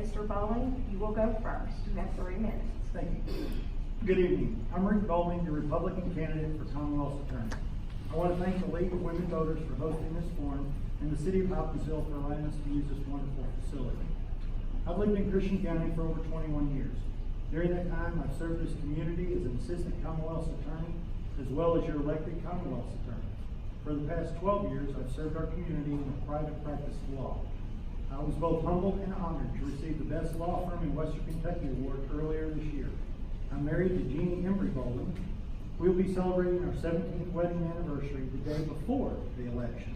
Mr. Bowling, you will go first. You have 3 minutes. Thank you. Good evening. I'm Rick Bowling, the Republican candidate for Commonwealth Attorney. I want to thank the League of Women Voters for hosting this forum and the City of Hopkinsville for allowing us to use this wonderful facility. I've lived in Christian County for over 21 years. During that time, I've served this community as an assistant Commonwealth attorney, as well as your elected Commonwealth attorney. For the past 12 years, I've served our community in a private practice of law. I was both humbled and honored to receive the Best Law Firm in Western Kentucky award earlier this year. I'm married to Jeannie Embry Bowling. We'll be celebrating our 17th wedding anniversary the day before the election.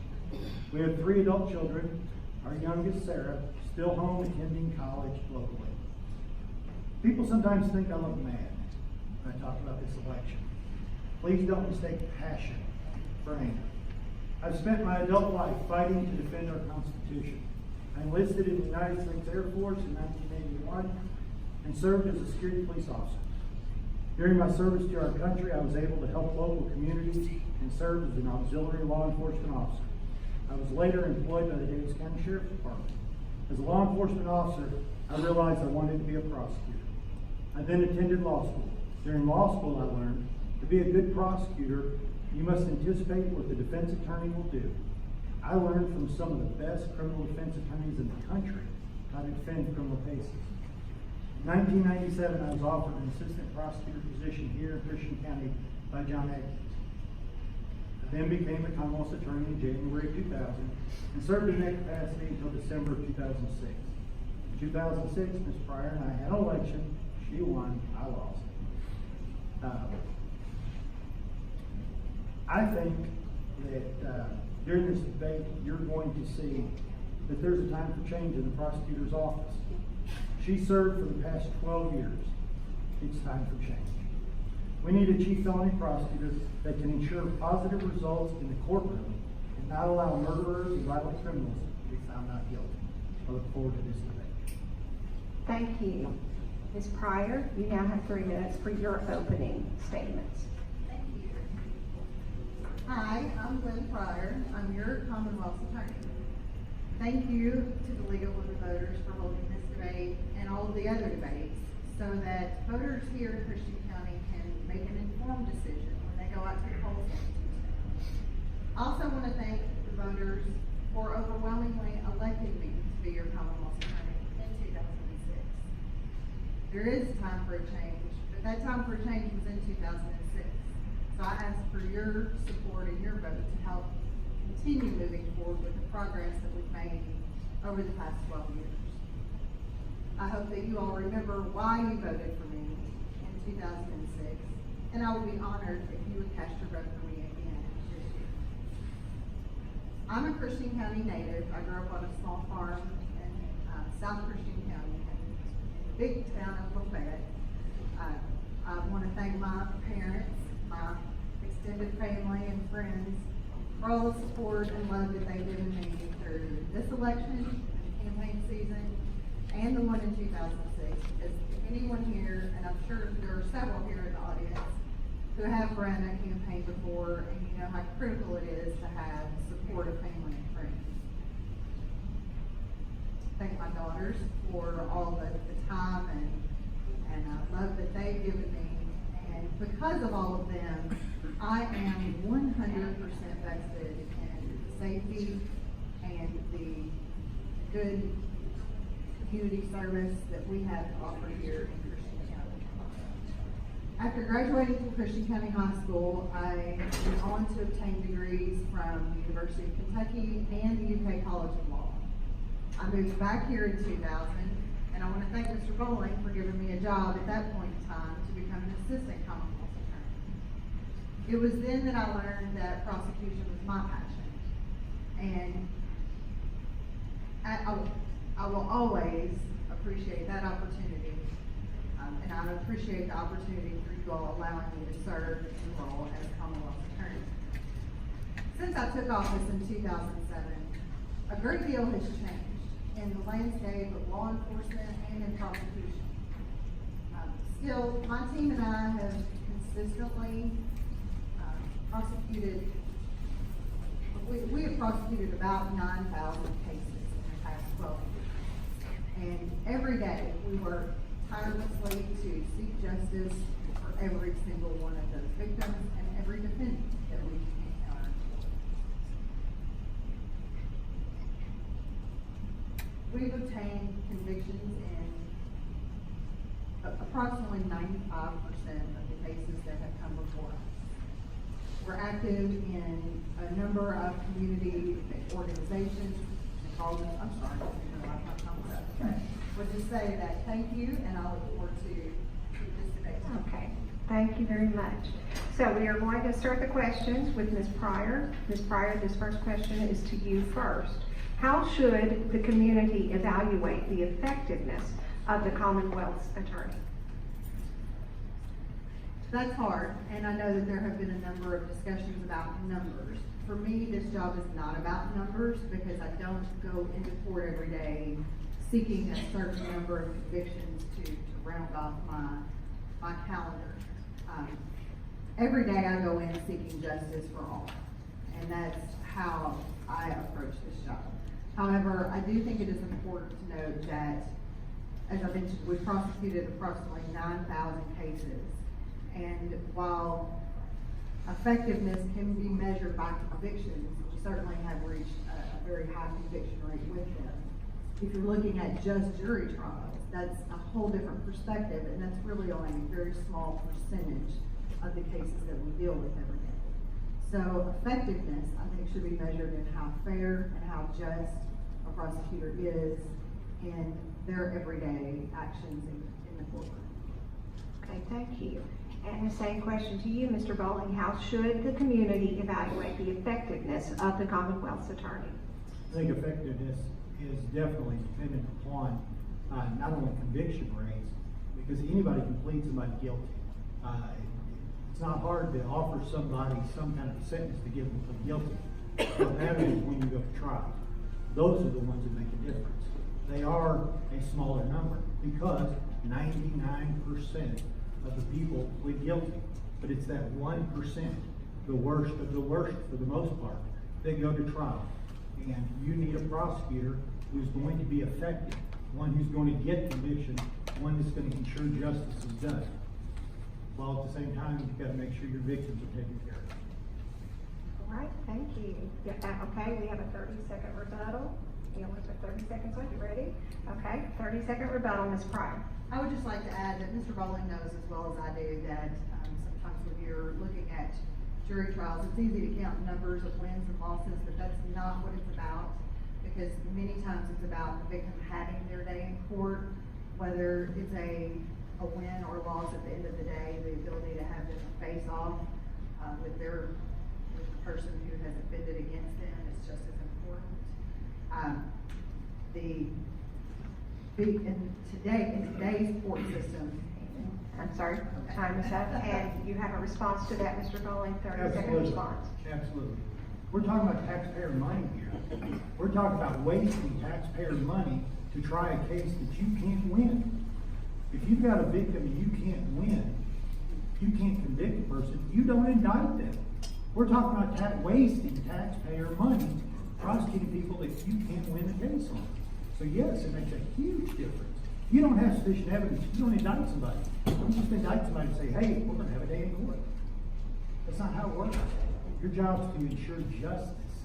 We have 3 adult children. Our youngest, Sarah, still home attending college locally. People sometimes think I look mad when I talk about this election. Please don't mistake passion for anger. I've spent my adult life fighting to defend our Constitution. I enlisted in the United States Air Force in 1981 and served as a security police officer. During my service to our country, I was able to help local communities and serve as an auxiliary law enforcement officer. I was later employed by the Davis County Sheriff's Department. As a law enforcement officer, I realized I wanted to be a prosecutor. I then attended law school. During law school, I learned to be a good prosecutor, you must anticipate what the defense attorney will do. I learned from some of the best criminal defense attorneys in the country how to defend criminal cases. In 1997, I was offered an assistant prosecutor position here in Christian County by John Atkins. I then became a Commonwealth attorney in January 2000 and served in that capacity until December of 2006. In 2006, Ms. Pryor and I had an election. She won, I lost. I think that during this debate, you're going to see that there's a time for change in the prosecutor's office. She served for the past 12 years. It's time for change. We need a chief felony prosecutor that can ensure positive results in the courtroom and not allow murderers and violent criminals to be found not guilty. I look forward to this debate. Thank you. Ms. Pryor, you now have 3 minutes for your opening statements. Thank you. Hi, I'm Glenn Pryor. I'm your Commonwealth attorney. Thank you to the League of Women Voters for holding this debate and all of the other debates so that voters here in Christian County can make an informed decision when they go out to the polls on Tuesday. I also want to thank the voters for overwhelmingly electing me to be your Commonwealth attorney in 2006. There is time for a change, but that time for a change was in 2006. So I ask for your support and your vote to help continue moving forward with the progress that we've made over the past 12 years. I hope that you all remember why you voted for me in 2006, and I would be honored if you would cast your vote for me again this year. I'm a Christian County native. I grew up on a small farm in South Christian County, in the big town of Lafayette. I want to thank my parents, my extended family and friends for all the support and love that they've given me through this election and campaign season and the one in 2006. Because if anyone here, and I'm sure there are several here in the audience who have run a campaign before, and you know how critical it is to have support of family and friends. Thank my daughters for all the time and love that they've given me. And because of all of them, I am 100% vested in the safety and the good community service that we have to offer here in Christian County. After graduating from Christian County High School, I went on to obtain degrees from the University of Kentucky and the UK College of Law. I moved back here in 2000, and I want to thank Mr. Bowling for giving me a job at that point in time to become an assistant Commonwealth attorney. It was then that I learned that prosecution was my passion, and I will always appreciate that opportunity, and I appreciate the opportunity for you all allowing me to serve in the role as Commonwealth attorney. Since I took office in 2007, a great deal has changed in the landscape of law enforcement and in prosecution. Still, my team and I have consistently prosecuted, we have prosecuted about 9,000 cases in the past 12 years. And every day, we work tirelessly to seek justice for every single one of those victims and every defendant that we encounter. We've obtained convictions in approximately 95% of the cases that have come before us. We're active in a number of community organizations. I'm sorry, but we'll just say that thank you, and I look forward to this debate. Okay, thank you very much. So we are going to start the questions with Ms. Pryor. Ms. Pryor, this first question is to you first. How should the community evaluate the effectiveness of the Commonwealth's attorney? That's hard, and I know that there have been a number of discussions about numbers. For me, this job is not about numbers because I don't go into court every day seeking a certain number of convictions to round off my calendar. Every day I go in seeking justice for all, and that's how I approach this job. However, I do think it is important to note that, as I mentioned, we've prosecuted approximately 9,000 cases. And while effectiveness can be measured by convictions, we certainly have reached a very high conviction rate with them. If you're looking at just jury trials, that's a whole different perspective, and that's really only a very small percentage of the cases that we deal with every day. So effectiveness, I think, should be measured in how fair and how just a prosecutor is in their everyday actions in the courtroom. Okay, thank you. And the same question to you, Mr. Bowling. How should the community evaluate the effectiveness of the Commonwealth's attorney? I think effectiveness is definitely dependent upon not only conviction rates, because anybody can plead somebody guilty. It's not hard to offer somebody some kind of sentence to give them plead guilty. What matters is when you go to trial. Those are the ones that make a difference. They are a smaller number because 99% of the people plead guilty. But it's that 1%, the worst of the worst for the most part, that go to trial. And you need a prosecutor who's going to be effective, one who's going to get conviction, one that's going to ensure justice is done. While at the same time, you've got to make sure your victims are taken care of. All right, thank you. Yeah, okay, we have a 30-second rebuttal. You want to put 30 seconds on? You ready? Okay, 30-second rebuttal, Ms. Pryor. I would just like to add that Mr. Bowling knows as well as I do that sometimes when you're looking at jury trials, it's easy to count numbers of wins and losses, but that's not what it's about, because many times it's about the victim having their day in court, whether it's a win or loss at the end of the day, the ability to have them face off with the person who has offended against them is just as important. In today's court system. I'm sorry, time is up, and you have a response to that, Mr. Bowling, 30-second response. Absolutely. We're talking about taxpayer money here. We're talking about wasting taxpayer money to try a case that you can't win. If you've got a victim and you can't win, you can't convict a person, you don't indict them. We're talking about wasting taxpayer money, prosecuting people that you can't win the case on. So yes, it makes a huge difference. You don't have sufficient evidence, you don't indict somebody. You just indict somebody and say, hey, we're going to have a day in court. That's not how it works. Your job is to ensure justice.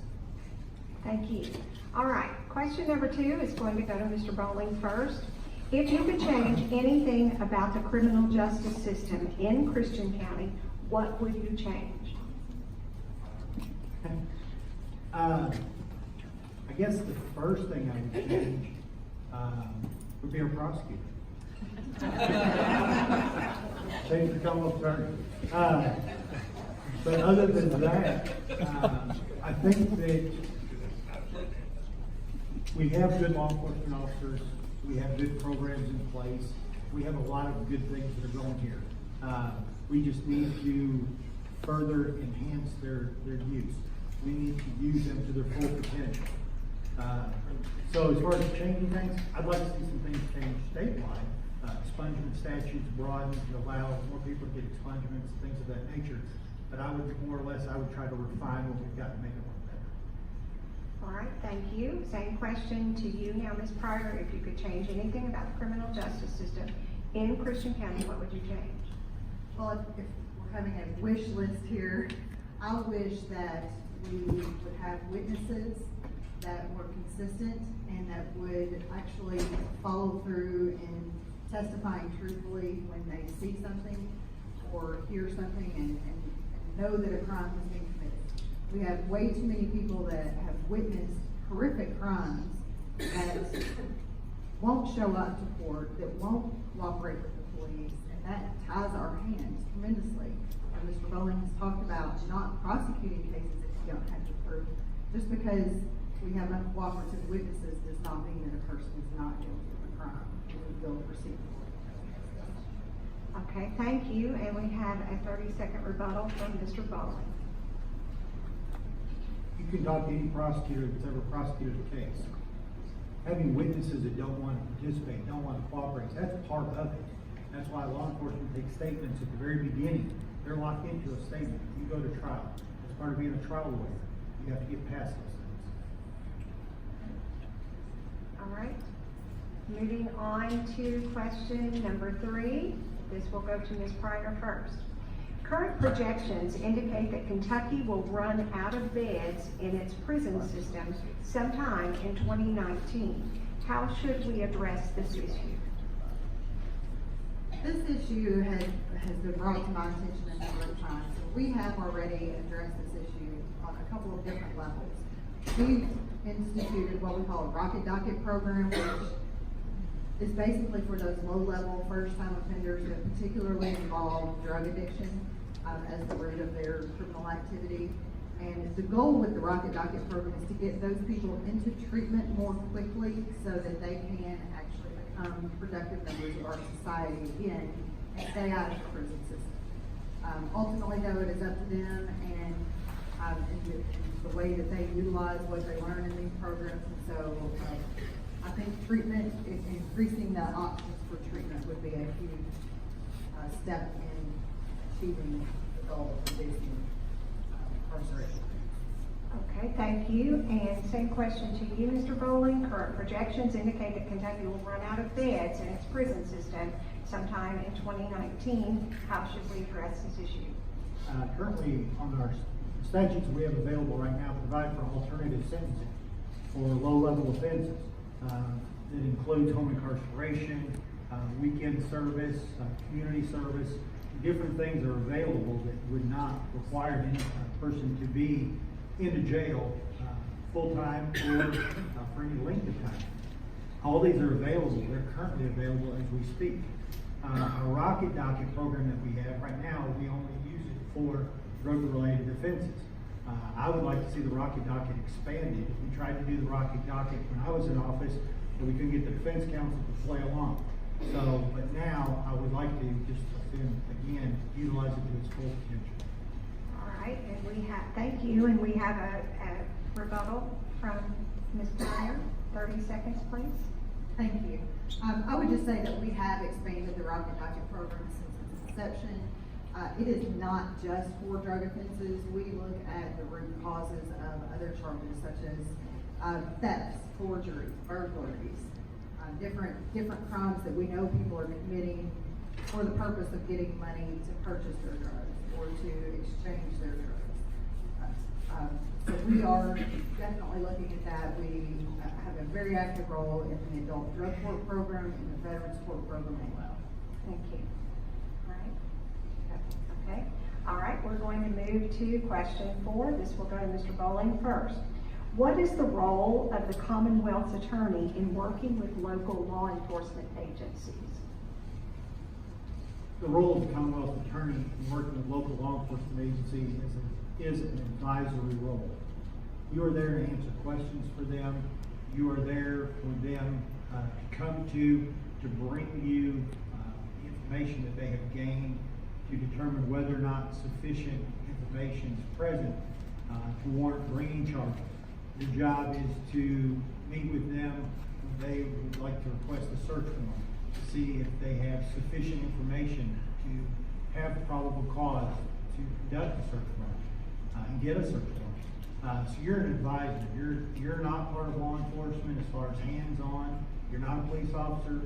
Thank you. All right, question number 2 is going to go to Mr. Bowling first. If you could change anything about the criminal justice system in Christian County, what would you change? I guess the first thing I would change would be our prosecutor. Change the Commonwealth attorney. But other than that, I think that we have good law enforcement officers. We have good programs in place. We have a lot of good things that are going here. We just need to further enhance their use. We need to use them to their full potential. So as far as changing things, I'd like to see some things change statewide. Expungement statutes broadened to allow more people to get expungements, things of that nature. But I would more or less, I would try to refine what we've got to make it work better. All right, thank you. Same question to you now, Ms. Pryor. If you could change anything about the criminal justice system in Christian County, what would you change? Well, if we're having a wish list here, I wish that we would have witnesses that were consistent and that would actually follow through in testifying truthfully when they see something or hear something and know that a crime has been committed. We have way too many people that have witnessed horrific crimes that won't show up to court, that won't cooperate with the police, and that ties our hands tremendously. And Mr. Bowling has talked about not prosecuting cases if you don't have the proof. Just because we have uncooperative witnesses does not mean that a person is not guilty of a crime. We will proceed. Okay, thank you. And we have a 30-second rebuttal from Mr. Bowling. You can talk to any prosecutor that's ever prosecuted a case. Having witnesses that don't want to participate, don't want to cooperate, that's part of it. That's why law enforcement takes statements at the very beginning. They're locked into a statement. You go to trial. As part of being a trial lawyer, you have to get past those things. All right. Moving on to question number 3. This will go to Ms. Pryor first. Current projections indicate that Kentucky will run out of beds in its prison system sometime in 2019. How should we address this issue? This issue has been brought to my attention a number of times. We have already addressed this issue on a couple of different levels. We've instituted what we call a rocket docket program, which is basically for those low-level first-time offenders that particularly involve drug addiction as the root of their criminal activity. And the goal with the rocket docket program is to get those people into treatment more quickly so that they can actually become productive members of our society again and stay out of the prison system. Ultimately, though, it is up to them and the way that they utilize what they learn in these programs. And so I think treatment, increasing the options for treatment would be a huge step in achieving the goal of reducing incarceration. Okay, thank you. And same question to you, Mr. Bowling. Current projections indicate that Kentucky will run out of beds in its prison system sometime in 2019. How should we address this issue? Currently, on our statutes we have available right now provide for alternative sentencing for low-level offenses. It includes home incarceration, weekend service, community service. Different things are available that would not require any person to be in the jail full-time or for any length of time. All these are available. They're currently available as we speak. Our rocket docket program that we have right now, we only use it for drug-related offenses. I would like to see the rocket docket expanded. We tried to do the rocket docket when I was in office, but we couldn't get the defense counsel to play along. So, but now I would like to just, again, utilize it to its full potential. All right, and we have, thank you, and we have a rebuttal from Ms. Pryor. 30 seconds, please. Thank you. I would just say that we have expanded the rocket docket program since its inception. It is not just for drug offenses. We look at the root causes of other charges such as thefts, forgeries, burglaries, different crimes that we know people are committing for the purpose of getting money to purchase their drugs or to exchange their drugs. So we are definitely looking at that. We have a very active role in the adult drug court program and the veterans court program as well. Thank you. All right. Okay. All right, we're going to move to question 4. This will go to Mr. Bowling first. What is the role of the Commonwealth's attorney in working with local law enforcement agencies? The role of the Commonwealth attorney in working with local law enforcement agencies is an advisory role. You are there to answer questions for them. You are there for them to come to bring you information that they have gained to determine whether or not sufficient information is present to warrant bringing charges. Your job is to meet with them when they would like to request a search warrant to see if they have sufficient information to have probable cause to conduct a search warrant and get a search warrant. So you're an advisor. You're not part of law enforcement as far as hands-on. You're not a police officer.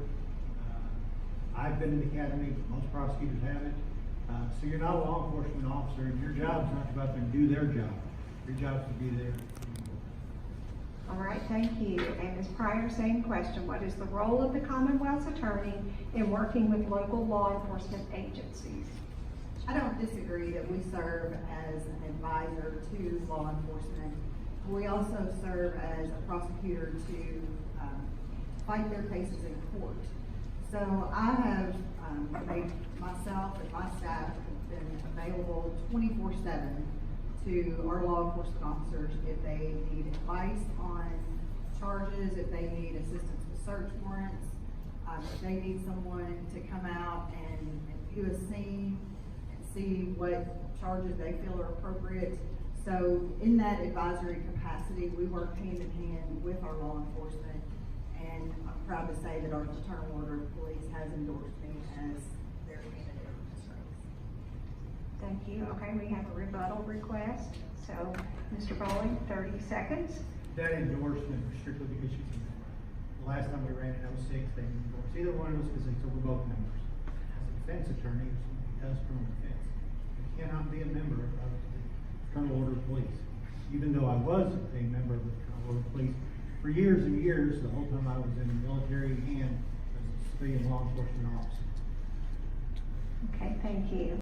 I've been in the academy, but most prosecutors haven't. So you're not a law enforcement officer, and your job is not to go out there and do their job. Your job is to be there. All right, thank you. And Ms. Pryor, same question. What is the role of the Commonwealth's attorney in working with local law enforcement agencies? I don't disagree that we serve as an advisor to law enforcement. We also serve as a prosecutor to fight their cases in court. So I have made myself and my staff have been available 24/7 to our law enforcement officers if they need advice on charges, if they need assistance with search warrants, if they need someone to come out and view a scene and see what charges they feel are appropriate. So in that advisory capacity, we work hand in hand with our law enforcement, and I'm proud to say that our Fraternal Order of Police has endorsed me as their candidate for this race. Thank you. Okay, we have a rebuttal request. So, Mr. Bowling, 30 seconds. That endorsement was strictly because she's a member. The last time we ran it, I was 6, they didn't endorse either one of us because they said we're both members. As a defense attorney, or someone who does criminal defense, you cannot be a member of the Fraternal Order of Police. Even though I was a member of the Fraternal Order of Police for years and years, the whole time I was in the military and as a civilian law enforcement officer. Okay, thank you.